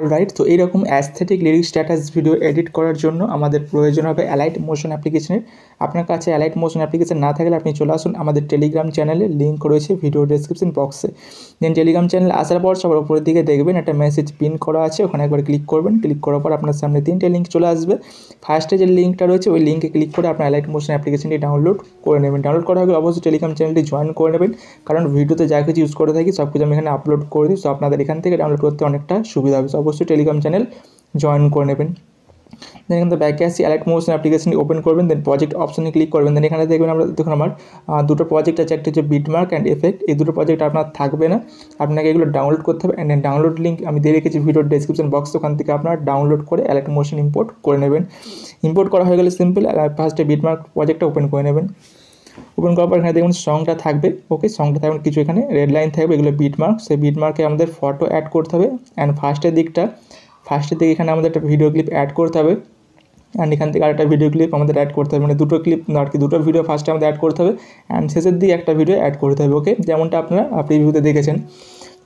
Alright, তো এইরকম aesthetic lyrics status video edit করার জন্য আমাদের প্রয়োজন হবে অ্যালাইট মোশন অ্যাপ্লিকেশনের। আপনার কাছে অ্যালাইট মোশন অ্যাপ্লিকেশন না থাকলে আপনি চলে আসুন আমাদের টেলিগ্রাম চ্যানেলে, লিঙ্ক রয়েছে ভিডিও ডেসক্রিপশন বক্সে। দেন টেলিগ্রাম চ্যানেল আসার পর সবার উপরের দিকে দেখবেন একটা মেসেজ পিন করা আছে, ওখানে একবার ক্লিক করবেন। ক্লিক করার পর আপনার সামনে 3টে লিঙ্ক চলে আসবে। ফার্স্টে যে লিঙ্কটা রয়েছে ওই লিঙ্কে ক্লিক করে আপনার অ্যালাইট মোশন অ্যাপ্লিকেশনটি ডাউনলোড করে নেবেন। ডাউনলোড করা হলে অবশ্যই টেলিগ্রাম চ্যানেলটি জয়েন করে নেবেন, কারণ ভিডিওতে যা কিছু ইউজ করে থাকি সব কিছু আমি এখানে আপলোড করে দিই। সো আপনাদের এখান থেকে ডাউনলোড করতে অনেকটা সুবিধা হবে। অবশ্যই টেলিগ্রাম চ্যানেল জয়েন করে নেবেন। দেন এখানে ব্যাকে আসি, অ্যালাইট মোশন অ্যাপ্লিকেশনটি ওপেন করবেন। দেন প্রজেক্ট অপশনে ক্লিক করবেন। দেন এখানে দেখবেন দেখুন আমার দুটো প্রজেক্ট আছে, একটা হচ্ছে বিটমার্ক অ্যান্ড এফেক্ট। এই দুটো প্রজেক্ট আপনার থাকবে না, আপনাকে এগুলো ডাউনলোড করতে হবে। অ্যান্ড ডাউনলোড লিঙ্ক আমি দিয়ে রেখেছি ভিডিওর ডেসক্রিপশন বক্স, ওখান থেকে আপনারা ডাউনলোড করে অ্যালাইট মোশন ইম্পোর্ট করে নেবেন। ইম্পোর্ট করা হয়ে গেলে সিম্পল ফার্স্টে বিটমার্ক প্রজেক্টটা ওপেন করে নেবেন। ওপেন করার পর এখানে দেখুন সংটা থাকবে। ওকে, সংটা থাকবে কিছু এখানে রেড লাইন থাকবে, এগুলো বিটমার্ক। সেই বিটমার্কে আমাদের ফটো অ্যাড করতে হবে। অ্যান্ড ফার্স্টের দিকে এখানে আমাদের একটা ভিডিও ক্লিপ অ্যাড করতে হবে। অ্যান্ড এখান থেকে আরেকটা ভিডিও ক্লিপ আমাদের অ্যাড করতে হবে, মানে দুটো ক্লিপ আর কি, দুটো ভিডিও ফার্স্টে আমাদের অ্যাড করতে হবে। অ্যান্ড শেষের দিকে একটা ভিডিও অ্যাড করতে হবে। ওকে, যেমনটা আপনারা প্রিভিউতে দেখেছেন।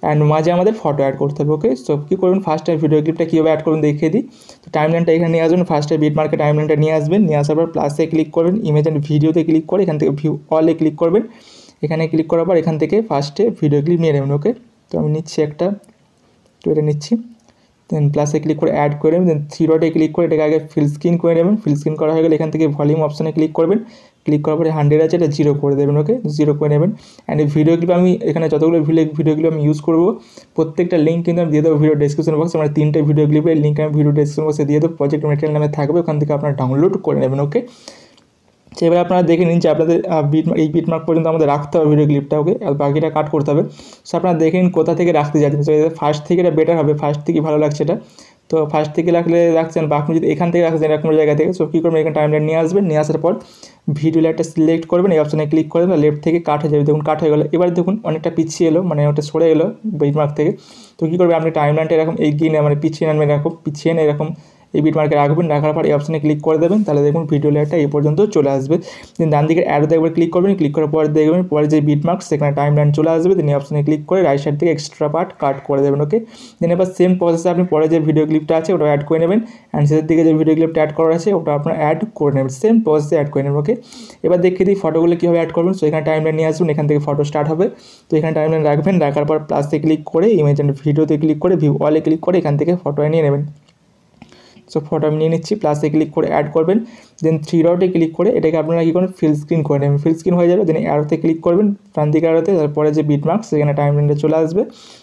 অ্যান্ড মাঝে আমাদের ফটো অ্যাড করতে হবে। ওকে, সো কী করবেন, ফার্স্টে ভিডিও ক্লিপটা কীভাবে অ্যাড করবেন দেখিয়ে দিই। তো টাইমলাইনটা এখানে নিয়ে আসবেন, ফার্স্টে বিটমার্কে টাইমলাইনটা নিয়ে আসবেন। নিয়ে আসার পর প্লাসে ক্লিক করবেন, ইমেজ অ্যান্ড ভিডিওতে ক্লিক করে এখান থেকে ভিউ অলে ক্লিক করবেন। এখানে ক্লিক করার পর এখান থেকে ফার্স্টে ভিডিও ক্লিপ নিয়ে নেবেন। ওকে, তো আমি নিচ্ছি একটা, তো এটা নিচ্ছি। দেন প্লাসে ক্লিক করে অ্যাড করে নেবেন। দেন 3 ডটে ক্লিক করে এটাকে আগে ফিল স্ক্রিন করে নেবেন। ফিল স্ক্রিন করা হয়ে গেলে এখান থেকে ভলিউম অপশানে ক্লিক করবেন। ক্লিক করার পরে 100 আছে, এটা 0 করে দেবেন। ওকে, 0 করে নেবেন। অ্যান্ড এই ভিডিও ক্লিপ আমি এখানে যতগুলো ভিডিও ক্লিপ আমি ইউজ করবো প্রত্যেকটা লিঙ্ক কিন্তু আমি দিয়ে দেবো ভিডিও ডেসক্রিপশন বক্সে। মানে 3টে ভিডিও ক্লিপের লিঙ্ক আমি ভিডিও ডেসক্রিপশন বক্সে দিয়ে দেবো, প্রজেক্ট ম্যাটেরিয়াল নামে থাকবে, ওখান থেকে আপনারা ডাউনলোড করে নেবেন। ওকে, সেবার আপনারা দেখে নিন যে আপনাদের এই বিটমার্ক পর্যন্ত আমাদের রাখতে হবে ভিডিও ক্লিপটা। ওকে, আর বাকিটা কাট করতে হবে। সো আপনারা দেখে নিন কোথা থেকে রাখতে যাচ্ছেন। সো ফার্স্ট থেকে এটা বেটার হবে, ফার্স্ট থেকে ভালো লাগছে এটা। তো ফার্স্ট থেকে রাখছেন, বা আপনি যদি এখান থেকে রাখছেন এরকম জায়গা থেকে, সো কী করবেন, এখানে টাইমলাইন নিয়ে আসবেন। নিয়ে আসার পর ভিডিও লাইটটা সিলেক্ট করবেন, এই অপশানে ক্লিক করে দেবেন। লেফট থেকে কাট হয়ে যাবে, দেখুন কাট হয়ে গেলো। এবার দেখুন অনেকটা পিছিয়ে এলো, মানে ওটা সরে এলো বিটমার্ক থেকে। তো কী করবেন, আপনি টাইমলাইনটা এরকম এগিয়ে নেন, মানে পিছিয়ে নেন, এরকম পিছিয়ে নেন, এরকম এই বিটমার্কে রাখবেন। রাখার পর এই অপশানে ক্লিক করে দেবেন, তাহলে দেখুন ভিডিও লেয়ারটা এই পর্যন্ত চলে আসবে। দেন ডান দিকে অ্যারোতে একবার ক্লিক করবেন। ক্লিক করার পর দেখবেন পরে যে বিটমার্ক সেখানে টাইমলাইন চলে আসবে। দেন এই অপশানে ক্লিক করে রাইট সাইড থেকে এক্সট্রা পার্ট কাট করে দেবেন। ওকে, দেন এবার সেম প্রসেসে আপনি পরে যে ভিডিও ক্লিপটা আছে ওটা অ্যাড করে নেবেন। অ্যান্ড শেষের দিকে যে ভিডিও ক্লিপটা অ্যাড করার আছে ওটা আপনার অ্যাড করে নেবেন, সেম প্রসেসে অ্যাড করে নেবেন। ওকে, এবার দেখিয়ে দিই ফটোগুলো কীভাবে অ্যাড করবেন। সো এখানে টাইমলাইন নিয়ে আসবেন, এখান থেকে ফটো স্টার্ট হবে। তো এখানে টাইমলাইন রাখবেন, রাখার পর প্লাসে ক্লিক করে ইমেজ অ্যান্ড ভিডিওতে ক্লিক করে ভিউ অলে ক্লিক করে এখান থেকে ফটো নিয়ে নেবেন। সো ফটো আমি নিয়ে নিচ্ছি, প্লাসে ক্লিক করে অ্যাড করবেন। দেন 3 ডটে ক্লিক করে এটাকে আপনারা কী করেন, ফিল স্ক্রিন করে নেবেন। ফিল স্ক্রিন হয়ে যাবে। দেন অ্যারোতে ক্লিক করবেন, প্রান্তিক অ্যারোতে, তারপরে যে বিটমার্ক সেখানে টাইমলাইনটা চলে আসবে।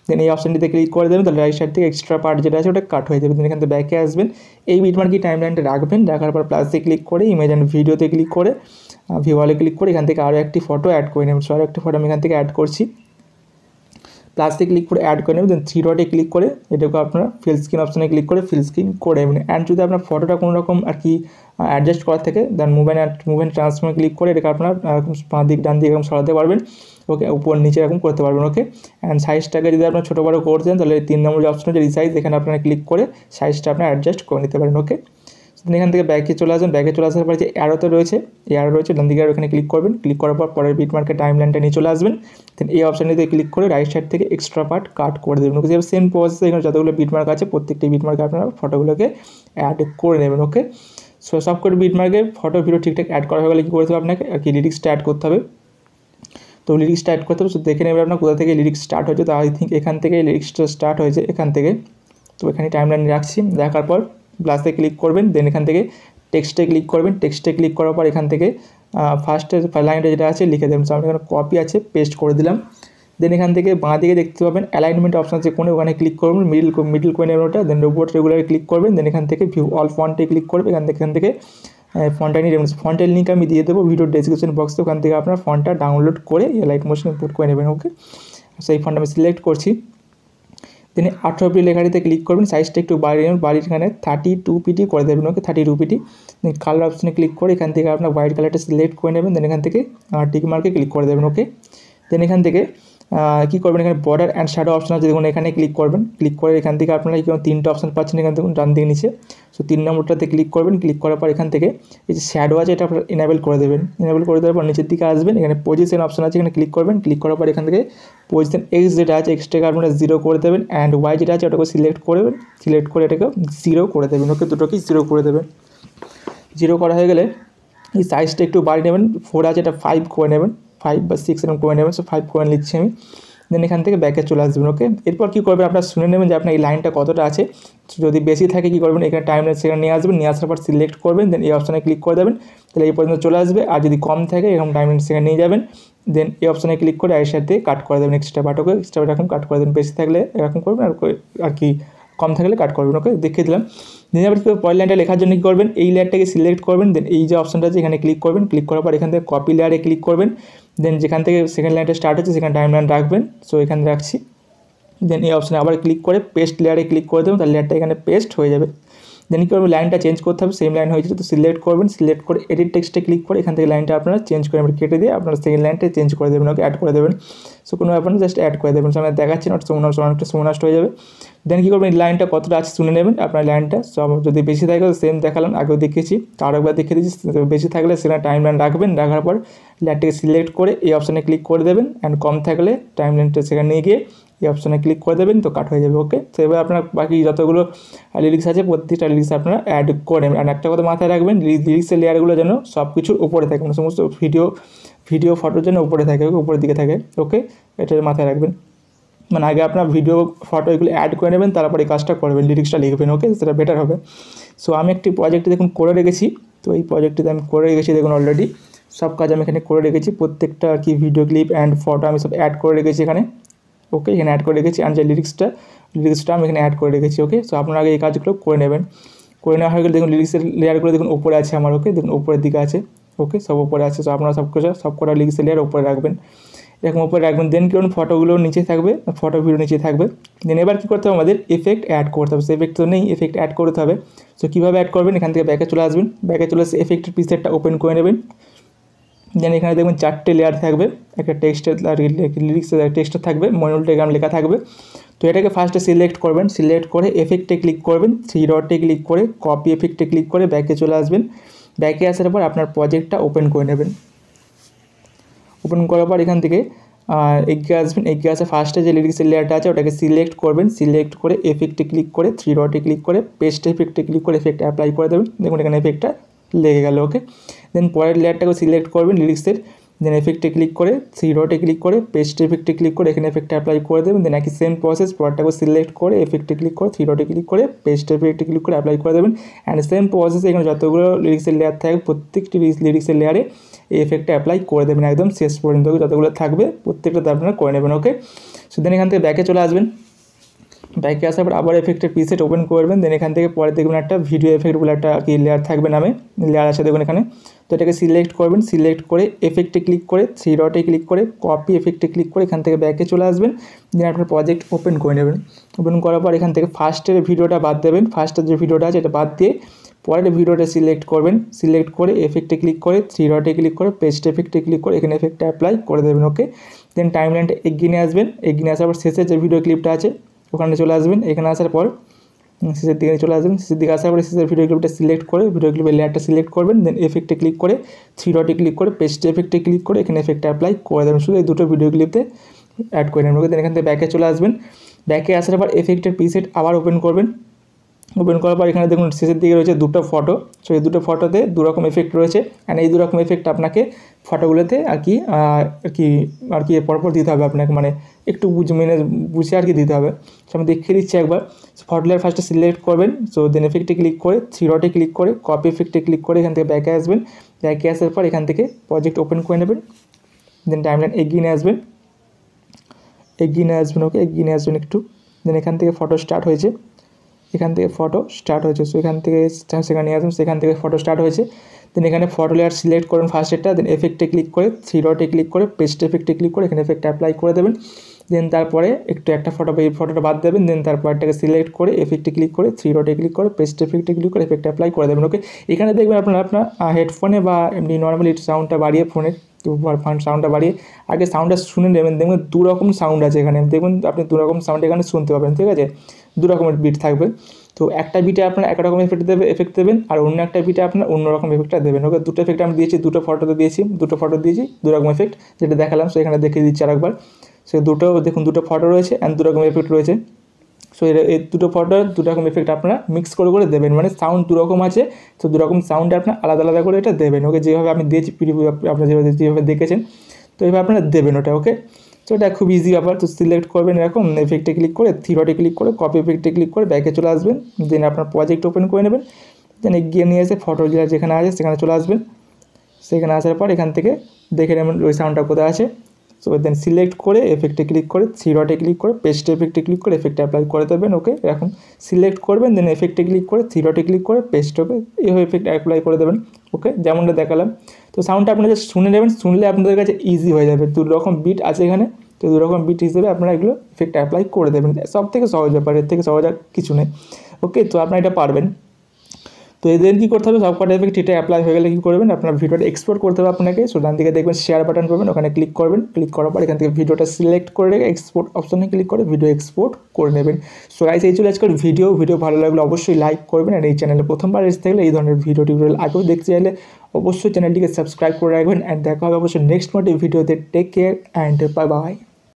দেন এই অপশানটিতে ক্লিক করে দেবেন, তাহলে রাইট সাইড থেকে এক্সট্রা পার্ট যেটা আছে ওটা কাট হয়ে যাবে। দেন এখান থেকে ব্যাকে আসবেন, এই বিটমার্কই টাইমলাইনটা রাখবেন। রাখার পর প্লাসে ক্লিক করে ইমেজ অ্যান্ড ভিডিওতে ক্লিক করে ভিউ অলে ক্লিক করে এখান থেকে আরও একটি ফটো অ্যাড করে নেবেন। সো আরও একটি ফটো আমি এখান থেকে অ্যাড করছি, প্লাসে ক্লিক করে অ্যাড করে নেবেন। দেন 3 ডটে ক্লিক করে এটাকে আপনারা ফিল স্ক্রিন অপশানে ক্লিক করে ফিল স্ক্রিন করে নেবেন। অ্যান্ড যদি আপনার ফটোটা কোনো রকম আর কি অ্যাডজাস্ট করা থাকে, দেন মুভ অ্যান্ড ট্রান্সফর্মে ক্লিক করে এটাকে আপনারা এরকম বাঁ দিক ডান দিক এরকম সরাতে পারবেন। ওকে, উপর নিচে এরকম করতে পারবেন। ওকে, অ্যান্ড সাইজটাকে যদি আপনার ছোটো বড়ো করছেন তাহলে 3 নম্বর যে অপশন আছে রিসাইজ, এখানে আপনারা ক্লিক করে সাইজটা আপনারা অ্যাডজাস্ট করে নিতে পারেন। ওকে, এখান থেকে ব্যাকে চলে আসবেন। ব্যাকে চলে আসার পরে যে অ্যারোতে রয়েছে, এই অ্যারো রয়েছে ডান দিকে, এখানে ক্লিক করবেন। ক্লিক করার পর পরের বিটমার্কের টাইমলাইনটা নিয়ে চলে আসবেন। দেন এই অপশানটিতে ক্লিক করে রাইট সাইড থেকে এক্সট্রা পার্ট কাট করে দেবেন। ওকে, সেম প্রসেসে এখানে যতগুলো বিটমার্ক আছে প্রত্যেকটি বিটমার্কে আপনারা ফটোগুলোকে অ্যাড করে নেবেন। ওকে, সো সব করে বিটমার্কে ফটো ভিডিও ঠিকঠাক অ্যাড করা হয়ে গেলে কী করতে হবে, আপনাকে আর কি লিরিক্সটা অ্যাড করতে হবে। তো লিরিক্সটা অ্যাড করতে হবে, সো দেখে নেবেন আপনার কোথা থেকে লিরিক্স স্টার্ট হয়েছে। তো আই থিঙ্ক এখান থেকে লিরিক্সটা স্টার্ট হয়েছে, এখান থেকে। তো এখানে টাইমলাইন রাখছি, দেখার পর প্লাসে ক্লিক করবেন। দেন এখান থেকে টেক্সটে ক্লিক করবেন। টেক্সটে ক্লিক করার পর এখান থেকে ফার্স্টের লাইনটা যেটা আছে লিখে দেবেন। আমি এখানে কপি আছে, পেস্ট করে দিলাম। দেন এখান থেকে বাঁ দিকে দেখতে পাবেন অ্যালাইনমেন্ট অপশন আছে কোণে, ওখানে ক্লিক করবেন, মিডল করে নেবেন ওটা। দেন রোবট রেগুলারে ক্লিক করবেন। দেন এখান থেকে ভিউ অল ফন্টে ক্লিক করবেন। এখান থেকে ফন্টটা নিয়ে নেবেন। ফন্টের লিঙ্ক আমি দিয়ে দেবো ভিডিও ডেসক্রিপশন বক্সে, ওখান থেকে আপনার ফন্টটা ডাউনলোড করে লাইট মোশন ইম্পোর্ট করে নেবেন। ওকে, সেই ফন্ট আমি সিলেক্ট করছি। দেন 18 পিটি লেখাটিতে ক্লিক করবেন, সাইজটা একটু বাড়িয়ে নেবেন, বাড়ির এখানে 32 পিটি করে দেবেন। ওকে, 32 পিটি। দেন কালার অপশানে ক্লিক করে এখান থেকে আপনার হোয়াইট কালারটা সিলেক্ট করে নেবেন। দেন এখান থেকে টিক মার্কে ক্লিক করে দেবেন। ওকে, দেন এখান থেকে কী করবেন, এখানে বর্ডার অ্যান্ড শ্যাডো অপশন আছে, দেখুন এখানে ক্লিক করবেন। ক্লিক করে এখান থেকে আপনারা কী 3টে অপশান পাচ্ছেন এখান থেকে ডান দিকে নিচে। সো 3 নম্বরটাতে ক্লিক করবেন, ক্লিক করার পর এখান থেকে এই যে শ্যাডো আছে এটা আপনারা এনেবল করে দেবেন। এনেবল করে দেওয়ার পর নিচের দিকে আসবেন, এখানে পজিশন অপশন আছে, এখানে ক্লিক করবেন। ক্লিক করার পর এখান থেকে পজিশন এক্স যেটা আছে এক্সটাকে আপনারা 0 করে দেবেন, অ্যান্ড ওয়াই যেটা আছে ওটাকে সিলেক্ট করবেন, সিলেক্ট করে এটাকে 0 করে দেবেন। ওকে, দুটোকেই 0 করে দেবেন। 0 করা হয়ে গেলে এই সাইজটা একটু বাড়িয়ে নেবেন, 4 আছে এটা 5 করে নেবেন, 5 বা 6 এরকম করে নেবেন। সো 5 করে লিখছি আমি। দেন এখান থেকে ব্যাকে চলে আসবেন। ওকে, এরপর কী করবেন, আপনারা শুনে নেবেন যে আপনার এই লাইনটা কতটা আছে। যদি বেশি থাকে কী করবেন, এখানে টাইম লাইন সেখানে নিয়ে আসবেন, নিয়ে আসার পর সিলেক্ট করবেন, দেন এই অপশানে ক্লিক করে দেবেন, তাহলে এই পর্যন্ত চলে আসবে। আর যদি কম থাকে এরকম টাইম লাইন সেখানে নিয়ে যাবেন, দেন এই অপশানে ক্লিক করে এর সাথে কাট করে দেবেন এক্সট্রা পার্টকে, এক্সট্রা পার্ট এরকম কাট করে দেবেন। বেশি থাকলে এরকম করবেন, আর কি কম থাকলে কাট করবেন। ওকে, দেখিয়ে দিলাম। দেন আবার কী করবেন, পরের লাইনটা লেখার জন্য কী করবেন, এই লেয়ারটাকে সিলেক্ট করবেন, দেন এই যে অপশানটা আছে এখানে ক্লিক করবেন। ক্লিক করার পর এখান থেকে কপি লেয়ারে ক্লিক করবেন, দেন যেখান থেকে সেকেন্ড লাইনটা স্টার্ট হচ্ছে সেখানে টাইম লাইন রাখবেন। সো এখানে রাখছি। দেন এই অপশানে আবার ক্লিক করে পেস্ট লেয়ারে ক্লিক করে দেবেন, তাহলে লেয়ারটা এখানে পেস্ট হয়ে যাবে। দেন কী করবেন, লাইনটা চেঞ্জ করতে হবে, সেম লাইন হয়েছিল তো সিলেক্ট করবেন, সিলেক্ট করে এডিট টেক্সটে ক্লিক করে এখান থেকে লাইনটা আপনারা চেঞ্জ করে কেটে দিয়ে আপনারা সেকেন্ড লাইনটা চেঞ্জ করে দেবেন। ওকে, অ্যাড করে দেবেন। সো কোনো ব্যাপার না, জাস্ট অ্যাড করে দেবেন। সো আমরা দেখাচ্ছি না, অনেকটা সময় নষ্ট হয়ে যাবে। দেন কী করবেন, এই লাইনটা কতটা আছে শুনে নেবেন আপনার লাইনটা। সব যদি বেশি থাকে সেম দেখালাম, আগেও দেখিয়েছি, আরও একবার দেখিয়ে দিচ্ছি। বেশি থাকলে সেখানে টাইম লাইন রাখবেন, রাখার পর লেয়ারটাকে সিলেক্ট করে এই অপশানে ক্লিক করে দেবেন, অ্যান্ড কম থাকলে টাইম লাইনটা সেখানে নিয়ে গিয়ে এই অপশানে ক্লিক করে দেবেন, তো কাট হয়ে যাবে। ওকে, তো এবার আপনার বাকি যতগুলো লিরিক্স আছে প্রত্যেকটা লিরিক্স আপনারা অ্যাড করে নেবেন। আর একটা কথা মাথায় রাখবেন, লিরিক্সের লেয়ারগুলো যেন সব কিছুর উপরে থাকে, মানে সমস্ত ভিডিও ফটোর জন্য উপরে থাকে, উপরের দিকে থাকে। ওকে, এটা মাথায় রাখবেন। মানে আগে আপনার ভিডিও ফটো এগুলো অ্যাড করে নেবেন, তারপরে এই কাজটা করবেন, লিরিক্সটা লিখবেন। ওকে, সেটা বেটার হবে। সো আমি একটি প্রজেক্টে দেখুন করে রেখেছি, তো এই প্রজেক্টটিতে আমি করে রেখেছি দেখুন অলরেডি সব কাজ আমি এখানে করে রেখেছি, প্রত্যেকটা আর কি ভিডিও ক্লিপ অ্যান্ড ফটো আমি সব অ্যাড করে রেখেছি এখানে। ওকে, এখানে অ্যাড করে রেখেছি, আর যে লিরিক্সটা আমি এখানে অ্যাড করে রেখেছি। ওকে, সো আপনারা আগে এই কাজগুলো করে নেবেন। করে নেওয়া হয়ে গেলে দেখুন লিরিক্সের লেয়ারগুলো দেখুন উপরে আছে আমার। ওকে, দেখুন উপরের দিকে আছে। ওকে, সব উপরে আছে। সো আপনারা সব কটা লিরিক্সের লেয়ার উপরে রাখবেন, এরকম উপরে রাখবেন। দেন কি করুন, ফটোগুলো নিচে থাকবে, ফটো ভিডিও নিচে থাকবে। দেন এবার কী করতে হবে, আমাদের এফেক্ট অ্যাড করতে হবে। সো এফেক্ট তো নেই, এফেক্ট অ্যাড করতে হবে। সো কীভাবে অ্যাড করবেন, এখান থেকে ব্যাকে চলে আসবেন, ব্যাকে চলে এসে এফেক্টের পিকচারটা ওপেন করে নেবেন। দেন এখানে দেখবেন 4টে লেয়ার থাকবে, একটা টেক্সটের আর লিরিক্সের টেক্সটটা থাকবে, মইনুল টেলিগ্রাম লেখা থাকবে। তো এটাকে ফার্স্টে সিলেক্ট করবেন, সিলেক্ট করে এফেক্টে ক্লিক করবেন, 3 ডটে ক্লিক করে কপি এফেক্টে ক্লিক করে ব্যাকে চলে আসবেন। ব্যাকে আসার পর আপনার প্রজেক্টটা ওপেন করে নেবেন। ওপেন করার পর এখান থেকে এগিয়ে আসবেন, এগিয়ে আসে ফার্স্টে যে লিরিক্সের লেয়ারটা আছে ওটাকে সিলেক্ট করবেন, সিলেক্ট করে এফেক্টে ক্লিক করে 3 ডটে ক্লিক করে পেস্ট এফেক্টে ক্লিক করে এফেক্ট অ্যাপ্লাই করে দেবেন। দেখুন এখানে এফেক্টটা লেগে গেল। ওকে, দেন পরের লেয়ারটাকে সিলেক্ট করবেন লিরিক্সের, দেন এফেক্টে ক্লিক করে 3 ডটে ক্লিক করে পেস্ট এফেক্টে ক্লিক করে এখানে এফেক্টটা অ্যাপ্লাই করে দেবেন। দেন একই সেম প্রসেস, পরেরটাকে সিলেক্ট করে এফেক্টে ক্লিক করে 3 ডটে ক্লিক করে পেস্ট এফেক্টে ক্লিক করে অ্যাপ্লাই করে দেবেন। অ্যান্ড সেম প্রসেস এখানে যতগুলো লিরিক্সের লেয়ার থাকে প্রত্যেকটি লিরিক্সের লেয়ারে এই এফেক্টটা অ্যাপ্লাই করে দেবেন একদম শেষ পর্যন্ত, যতগুলো থাকবে প্রত্যেকটা আপনারা করে নেবেন। ওকে, সো দেন এখান থেকে ব্যাকে চলে আসবেন, ব্যাকে আসার পর আবার এফেক্টের প্রিসেট ওপেন করবেন। দেন এখান থেকে পরে দেখবেন একটা ভিডিও এফেক্ট বলে একটা কি লেয়ার থাকবে, নামে লেয়ার আছে দেখুন এখানে। তো এটাকে সিলেক্ট করবেন, সিলেক্ট করে এফেক্টে ক্লিক করে 3 ডটে ক্লিক করে কপি এফেক্টে ক্লিক করে এখান থেকে ব্যাকে চলে আসবেন। দেন আপনার প্রজেক্ট ওপেন করে নেবেন। ওপেন করার পর এখান থেকে ফার্স্টের ভিডিওটা বাদ দেবেন, ফার্স্টের যে ভিডিওটা আছে এটা বাদ দিয়ে পরের ভিডিওটা সিলেক্ট করবেন, সিলেক্ট করে এফেক্টে ক্লিক করে 3 ডটে ক্লিক করে পেস্ট এফেক্টে ক্লিক করে এখানে এফেক্টটা অ্যাপ্লাই করে দেবেন। ওকে, দেন টাইমলাইনটা এগিয়ে নিয়ে আসবেন, এগিয়ে নিয়ে আসার পর শেষের যে ভিডিও ক্লিপটা আছে ওখানে চলে আসবেন। এখানে আসার পর শেষের দিকে চলে আসবেন, শেষের দিকে আসার পরে শেষের ভিডিও ক্লিপটা সিলেক্ট করে ভিডিও ক্লিপের লেয়ারটা সিলেক্ট করবেন। দেন এফেক্টে ক্লিক করে 3 ডটে ক্লিক করে পেস্ট এফেক্টে ক্লিক করে এখানে এফেক্টটা অ্যাপ্লাই করে দেবেন। শুধু এই দুটো ভিডিও ক্লিপতে অ্যাড করে নেবেন। দেন এখান থেকে ব্যাকে চলে আসবেন, ব্যাকে আসার পর এফেক্টের প্রিসেট আবার ওপেন করবেন। ওপেন করার পর এখানে দেখুন শেষের দিকে রয়েছে দুটো ফটো। সো এই দুটো ফটোতে দুরকম এফেক্ট রয়েছে, অ্যান্ড এই দুরকম এফেক্ট আপনাকে ফটোগুলোতে আর কি পরপর দিতে হবে আপনাকে, মানে একটু বুঝে আর কি দিতে হবে। সো আমি দেখিয়ে দিচ্ছি একবার। ফটো লেয়ার ফার্স্টে সিলেক্ট করবেন, সো দেন এফেক্টে ক্লিক করে 3 ডটে ক্লিক করে কপি এফেক্টে ক্লিক করে এখান থেকে ব্যাকে আসবেন। ব্যাকে আসার পর এখান থেকে প্রজেক্ট ওপেন করে নেবেন। দেন টাইমলাইন এগিয়ে নিয়ে আসবেন, ওকে, এগিয়ে নিয়ে আসবেন একটু। দেন এখান থেকে ফটো স্টার্ট হয়েছে, সো এখান থেকে সেখানে নিয়ে আসবেন, সেখান থেকে ফটো স্টার্ট হয়েছে। দেন এখানে ফটো লেয়ার সিলেক্ট করুন ফার্স্টেরটা, দেন এফেক্টে ক্লিক করে 3 ডটে ক্লিক করে পেস্ট এফেক্টে ক্লিক করে এখানে এফেক্ট অ্যাপ্লাই করে দেবেন। দেন তারপরে একটা ফটো বা এই ফটোটা বাদ দেবেন। দেন তারপর এটাকে সিলেক্ট করে এফেক্টে ক্লিক করে 3 ডটে ক্লিক করে পেস্ট এফেক্টে ক্লিক করে এফেক্ট অ্যাপ্লাই করে দেবেন। ওকে, এখানে দেখবেন আপনার হেডফোনে বা এমনি নর্মালি সাউন্ডটা বাড়িয়ে ফোনের, তো সাউন্ডটা বাড়িয়ে আগে সাউন্ডটা শুনে নেবেন। দেখবেন দু রকম সাউন্ড আছে এখানে, দেখুন আপনি দু রকম সাউন্ড এখানে শুনতে পাবেন, ঠিক আছে, দু রকমের বিট থাকবে। তো একটা বিটে আপনার একরকম এফেক্ট দেবেন, আর অন্য একটা বিটে আপনার অন্য রকম এফেক্টটা দেবেন। ওকে, দুটো এফেক্ট আমি দিয়েছি, দুটো ফটোতে দিয়েছি, দু রকম এফেক্ট যেটা দেখালাম, সো এখানে দেখিয়ে দিচ্ছি আরেকবার। সো দুটো দেখুন, দুটো ফটো রয়েছে অ্যান্ড দু রকম এফেক্ট রয়েছে। সো এই দুটো ফটো দু রকম এফেক্ট আপনারা মিক্স করে দেবেন, মানে সাউন্ড দু রকম আছে, তো দু রকম সাউন্ডে আপনার আলাদা আলাদা করে এটা দেবেন। ওকে, যেভাবে আমি দিয়েছি আপনারা যেভাবে দেখেছেন, তো এইভাবে আপনারা দেবেন ওটা। ওকে, তো এটা খুব ইজি ব্যাপার। তো সিলেক্ট করবেন এরকম, এফেক্টে ক্লিক করে, থ্রি ডটে ক্লিক করে, কপি এফেক্টে ক্লিক করে ব্যাকে চলে আসবেন। দেন আপনার প্রজেক্ট ওপেন করে নেবেন, দেন এগিয়ে নিয়ে এসে ফটো যেখানে আছে সেখানে চলে আসবেন। সেখানে আসার পর এখান থেকে দেখে নেবেন ওই সাউন্ডটা কোথায় আছে। সো দেন সিলেক্ট করে এফেক্টে ক্লিক করে, থ্রি ডটে ক্লিক করে, পেস্ট এফেক্টে ক্লিক করে এফেক্টে অ্যাপ্লাই করে দেবেন। ওকে, এরকম সিলেক্ট করবেন, দেন এফেক্টে ক্লিক করে, থ্রি ডটে ক্লিক করে, পেস্ট, ওকে, এইভাবে এফেক্ট অ্যাপ্লাই করে দেবেন। ওকে, যেমনটা দেখালাম। তো সাউন্ডটা আপনারা শুনে নেবেন, শুনলে আপনাদের কাছে ইজি হয়ে যাবে। দু রকম বিট আছে এখানে, তো দু রকম বিট হিসেবে আপনারা এগুলো এফেক্ট অ্যাপ্লাই করে দেবেন। সব থেকে সহজ ব্যাপার, এর থেকে সহজ আর কিছু নেই। ওকে, তো আপনারা এটা পারবেন। তো এদের কী করতে হবে, সবকটা এফেক্ট এটা অ্যাপ্লাই হয়ে গেলে কী করবেন, আপনার ভিডিওটা এক্সপোর্ট করতে হবে আপনাকে। সো ডান দিকে দেখবেন শেয়ার বাটন পাবেন, ওখানে ক্লিক করবেন। ক্লিক করার পর এখান থেকে ভিডিওটা সিলেক্ট করে রেখে এক্সপোর্ট অপশনে ক্লিক করে ভিডিও এক্সপোর্ট করে নেবেন। সো গাইস, এই চলে আজকের ভিডিও ভালো লাগলে অবশ্যই লাইক করবেন, আর এই চ্যানেলে প্রথমবার এসে থাকলে এই ধরনের ভিডিও টিউটোরিয়াল আগেও দেখতে চাইলে অবশ্যই চ্যানেলটিকে সাবস্ক্রাইব করে রাখবেন। অ্যান্ড দেখা হবে অবশ্যই নেক্সট ভিডিওতে। Take care and bye by.